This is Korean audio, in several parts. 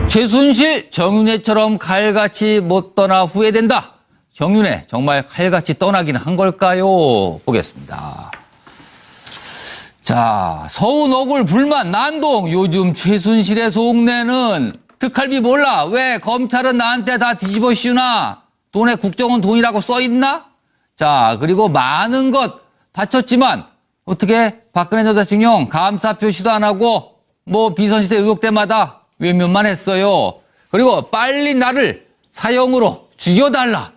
최순실, 정윤회처럼 칼같이 못 떠나 후회된다. 정윤회 정말 칼같이 떠나긴 한 걸까요? 보겠습니다. 자, 서운 억울 불만 난동. 요즘 최순실의 속내는 특활비 몰라. 왜 검찰은 나한테 다 뒤집어 씌우나? 돈에 국정원 돈이라고 써있나? 자, 그리고 많은 것 바쳤지만 어떻게 박근혜 전 대통령 감사 표시도 안 하고 뭐 비선실세 의혹 때마다 외면만 했어요. 그리고 빨리 나를 사형으로 죽여달라.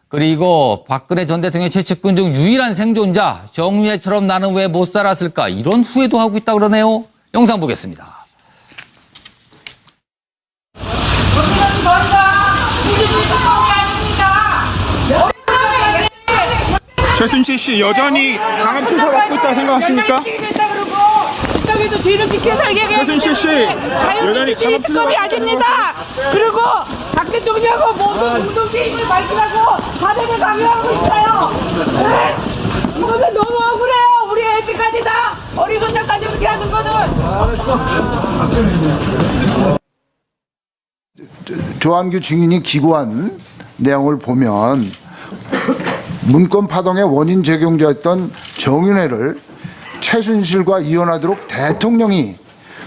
그리고 박근혜 전 대통령 최측근 중 유일한 생존자 정윤회처럼 나는 왜 못 살았을까 이런 후회도 하고 있다고 그러네요. 영상 보겠습니다. 최순실 씨 여전히 강한 표사 갖고 있다 생각하십니까? 여기도 뒤를 지켜 살게 최순실 씨 여전히 강한 특검이 아닙니다. 그리고 박 대통령하고 모든 공동체 힘을 발휘하고 사대를 강요하고 있어요. 이것은 너무 억울해요. 우리 애들까지 다 어리손자까지 그렇게 하는 거는. 조한규 증인이 기고한 내용을 보면 문건 파동의 원인 제공자였던 정윤회를 최순실과 이혼하도록 대통령이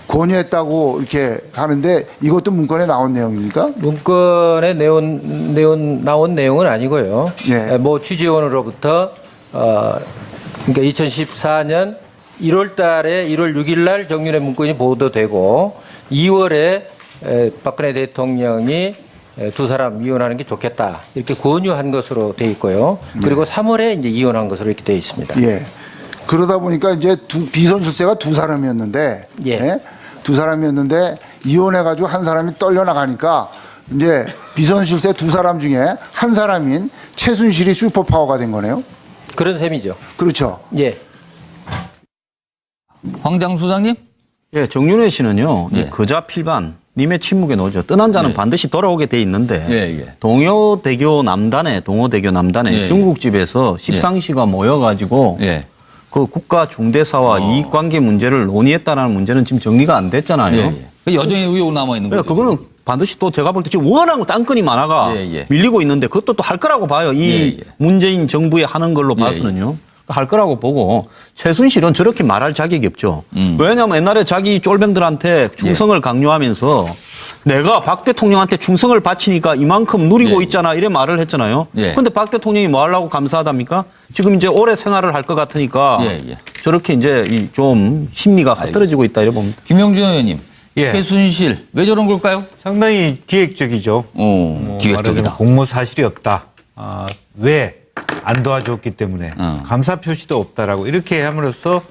권유했다고 이렇게 하는데 이것도 문건에 나온 내용입니까? 문건에 나온 내용은 아니고요. 예. 뭐 취재원으로부터 그러니까 2014년 1월 달에 1월 6일 날 정윤회 문건이 보도되고 2월에 박근혜 대통령이 두 사람 이혼하는 게 좋겠다 이렇게 권유한 것으로 돼 있고요. 그리고 3월에 이제 이혼한 것으로 이렇게 돼 있습니다. 예. 그러다 보니까 이제 비선실세가 두 사람이었는데, 예. 예? 두 사람이었는데 이혼해가지고 한 사람이 떨려 나가니까 이제 비선실세 두 사람 중에 한 사람인 최순실이 슈퍼파워가 된 거네요. 그런 셈이죠. 그렇죠. 예. 황장 수장님? 예, 정윤회 씨는요, 예. 이 거자 필반, 님의 침묵에 놓죠. 떠난 자는 예. 반드시 돌아오게 돼 있는데, 예. 동호대교 남단에 예. 중국집에서 십상시가 모여가지고, 예. 그 국가 중대사와 이익관계 문제를 논의했다는 문제는 지금 정리가 안 됐잖아요. 여전히 의혹 남아있는 거죠. 그러니까 그거는 반드시 또 제가 볼 때 지금 워낙 땅건이 많아가 예. 밀리고 있는데 그것도 또 할 거라고 봐요. 이 문재인 정부에 하는 걸로 봐서는요. 할 거라고 보고 최순실은 저렇게 말할 자격이 없죠. 왜냐하면 옛날에 자기 쫄병들한테 충성을 강요하면서 내가 박 대통령한테 충성을 바치니까 이만큼 누리고 있잖아 이래 말을 했잖아요. 그런데 박 대통령이 뭐 하려고 감사하답니까? 지금 이제 오래 생활을 할 것 같으니까 저렇게 이제 좀 심리가 흐트러지고 있다 이래 봅니다. 김영준 의원님. 예. 최순실 왜 저런 걸까요? 상당히 기획적이죠. 기획적이다. 공모 사실이 없다. 왜 안 도와줬기 때문에 감사 표시도 없다라고 이렇게 함으로써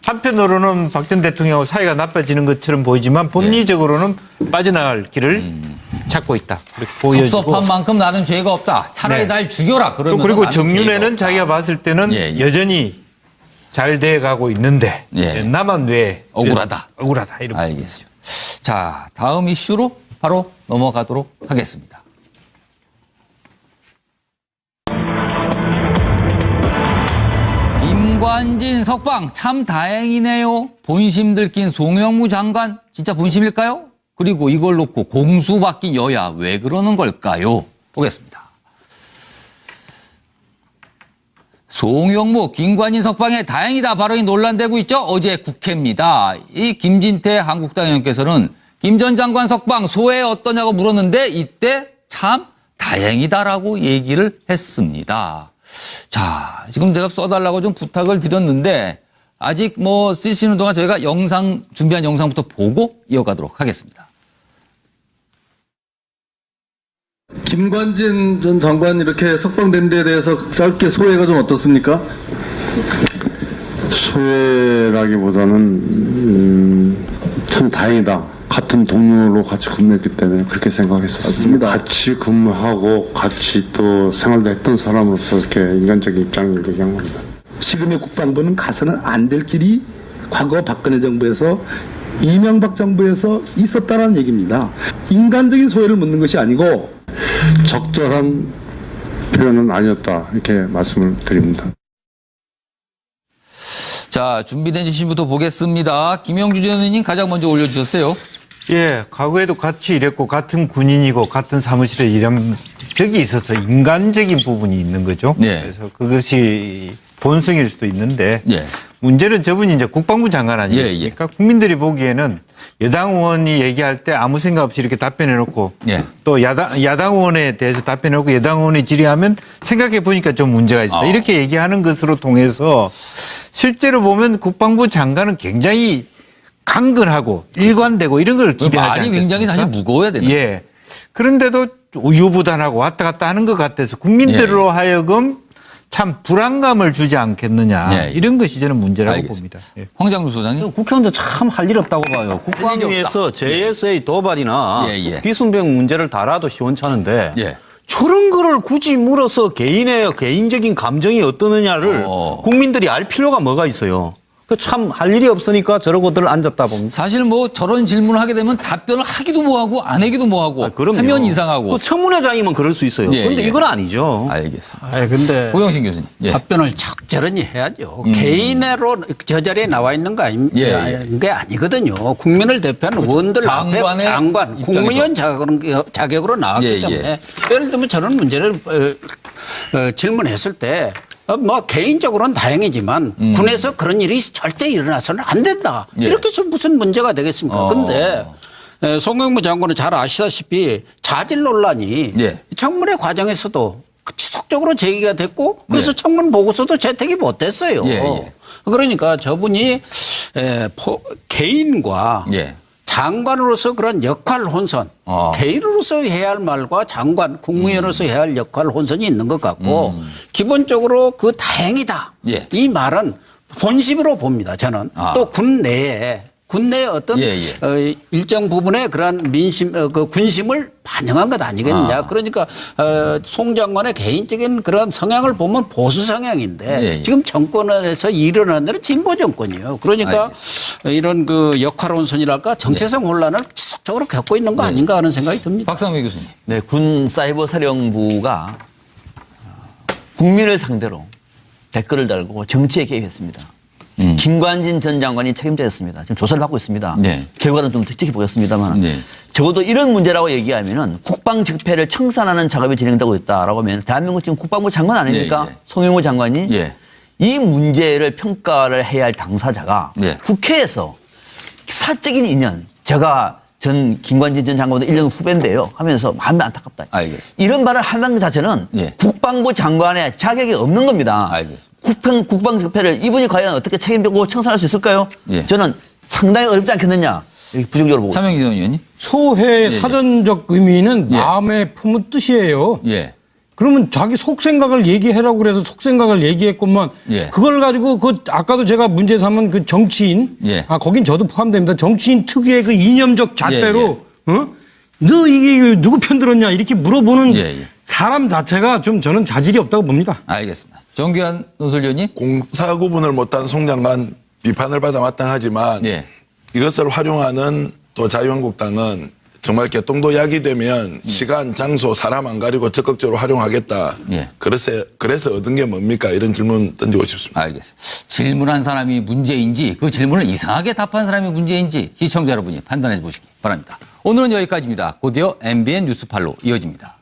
한편으로는 박 전 대통령하고 사이가 나빠지는 것처럼 보이지만 법리적으로는 빠져나갈 길을 찾고 있다. 이렇게 보여지고. 섭섭한 만큼 나는 죄가 없다. 차라리 날 죽여라. 그러면 그리고 정윤회는 자기가 봤을 때는 여전히 잘 돼가고 있는데 나만 왜 억울하다. 이런. 알겠습니다. 자, 다음 이슈로 바로 넘어가도록 하겠습니다. 김관진 석방 참 다행이네요. 본심 들킨 송영무 장관 진짜 본심일까요? 그리고 이걸 놓고 공수받기 여야 왜 그러는 걸까요? 보겠습니다. 송영무, 김관진 석방에 다행이다 발언이 논란되고 있죠. 어제 국회입니다. 이 김진태 한국당 의원께서는 김 전 장관 석방 소회 어떠냐고 물었는데 이때 참 다행이다라고 얘기를 했습니다. 자, 지금 제가 써달라고 좀 부탁을 드렸는데 아직 뭐 쓰시는 동안 저희가 준비한 영상부터 보고 이어가도록 하겠습니다. 김관진 전 장관 이렇게 석방된 데에 대해서 짧게 소회가 좀 어떻습니까? 소회라기보다는 참 다행이다. 같은 동료로 같이 근무했기 때문에 그렇게 생각했었습니다. 같이 근무하고 같이 또 생활도 했던 사람으로서 이렇게 인간적인 입장을 얘기한 겁니다. 지금의 국방부는 가서는 안 될 길이 과거 박근혜 정부에서 이명박 정부에서 있었다는 얘기입니다. 인간적인 소회를 묻는 것이 아니고 적절한 표현은 아니었다 이렇게 말씀을 드립니다. 자, 준비된 지신부터 보겠습니다. 김영주 전 의원님 가장 먼저 올려주셨어요. 예, 과거에도 같이 일했고 같은 군인이고 같은 사무실에 일한 적이 있어서 인간적인 부분이 있는 거죠. 예. 그래서 그것이 본성일 수도 있는데 예. 문제는 저분이 이제 국방부 장관 아니겠습니까? 국민들이 보기에는 여당 의원이 얘기할 때 아무 생각 없이 이렇게 답변해놓고 예. 또 야당 의원에 대해서 답변해놓고 여당 의원이 질의하면 생각해 보니까 좀 문제가 있다. 이렇게 얘기하는 것으로 통해서 실제로 보면 국방부 장관은 굉장히 강건하고 일관되고 이런 걸 기대하지 말이 않겠습니까? 굉장히 사실 무거워야 되는 예. 그런데도 우유부단하고 왔다 갔다 하는 것 같아서 국민들로 하여금 참 불안감을 주지 않겠느냐. 예, 예. 이런 것이 저는 문제라고 알겠습니다. 봅니다. 예. 황장수 소장님. 저는 국회의원들 참 할 일 없다고 봐요. 국방위에서 JSA 도발이나 예, 예. 비순병 문제를 달아도 시원찮은데 예. 저런 거를 굳이 물어서 개인적인 감정이 어떠느냐를 국민들이 알 필요가 뭐가 있어요. 참 할 일이 없으니까 저러고들 앉았다 봅니다. 사실 뭐 저런 질문을 하게 되면 답변을 하기도 뭐하고 안 하기도 뭐하고 그럼요. 하면 이상하고. 그 청문회장이면 그럴 수 있어요. 예, 그런데 예. 이건 아니죠. 알겠습니다. 근데 고영신 교수님. 예. 답변을 적절히 해야죠. 개인으로 저 자리에 나와 있는 거 예, 예. 게 아니거든요. 국민을 대표하는 의원들 앞에 장관의 장관, 입장에서. 국무위원 자격으로 나왔기 예, 예. 때문에 예를 들면 저런 문제를 질문했을 때 뭐 개인적으로는 다행이지만 군에서 그런 일이 절대 일어나서는 안 된다. 예. 이렇게 해서 무슨 문제가 되겠습니까? 근데 송영무 장관은 잘 아시다시피 자질 논란이 예. 청문회 과정에서도 지속적으로 제기가 됐고 그래서 청문 보고서도 채택이 못 됐어요. 예, 예. 그러니까 저분이 개인과 예. 장관으로서 그런 역할 혼선, 개인으로서 해야 할 말과 장관, 국무위원으로서 해야 할 역할 혼선이 있는 것 같고 기본적으로 그 다행이다. 예. 이 말은 본심으로 봅니다. 저는 또 군 내에 어떤 예, 예. 일정 부분의 그런 민심, 그 군심을 반영한 것 아니겠느냐. 그러니까 송 장관의 개인적인 그런 성향을 보면 보수 성향인데 예, 예. 지금 정권에서 일어나는 데는 진보 정권이에요. 그러니까 이런 그 역할 혼선이랄까 정체성 혼란을 지속적으로 겪고 있는 거 아닌가 하는 생각이 듭니다. 박상회 교수님. 네, 군 사이버 사령부가 국민을 상대로 댓글을 달고 정치에 개입했습니다. 김관진 전 장관이 책임자였습니다. 지금 조사를 받고 있습니다. 네. 결과는 좀 지켜보겠습니다만 네. 적어도 이런 문제라고 얘기하면은 국방 적폐를 청산하는 작업이 진행되고 있다라고 하면 대한민국 지금 국방부 장관 아닙니까? 예, 예. 송영무 장관이 예. 이 문제를 평가를 해야 할 당사자가 예. 국회에서 사적인 인연, 제가 전 김관진 전 장관도 1년 후배인데요 하면서 마음이 안타깝다. 알겠습니다. 이런 말을 하는 것 자체는 예. 국방부 장관의 자격이 없는 겁니다. 알겠습니다. 국방 적폐를 이분이 과연 어떻게 책임지고 청산할 수 있을까요? 예. 저는 상당히 어렵지 않겠느냐. 이렇게 부정적으로 보고 차명기 전 의원님. 소회의 사전적 의미는 예. 마음에 품은 뜻이에요. 예. 그러면 자기 속생각을 얘기해라고 그래서 속생각을 얘기했구만. 예. 그걸 가지고 그 아까도 제가 문제 삼은 그 정치인, 예. 거긴 저도 포함됩니다. 정치인 특유의 그 이념적 잣대로, 예, 너 이게 누구 편 들었냐 이렇게 물어보는 예, 예. 사람 자체가 좀 저는 자질이 없다고 봅니다. 알겠습니다. 정규환 논설위원님. 공사 구분을 못한 송 장관 비판을 받아 마땅하지만 예. 이것을 활용하는 또 자유한국당은 정말 개똥도 약이 되면 시간, 장소, 사람 안 가리고 적극적으로 활용하겠다. 예. 그래서 얻은 게 뭡니까? 이런 질문 던지고 싶습니다. 알겠습니다. 질문한 사람이 문제인지 그 질문을 이상하게 답한 사람이 문제인지 시청자 여러분이 판단해 보시기 바랍니다. 오늘은 여기까지입니다. 곧이어 MBN 뉴스팔로 이어집니다.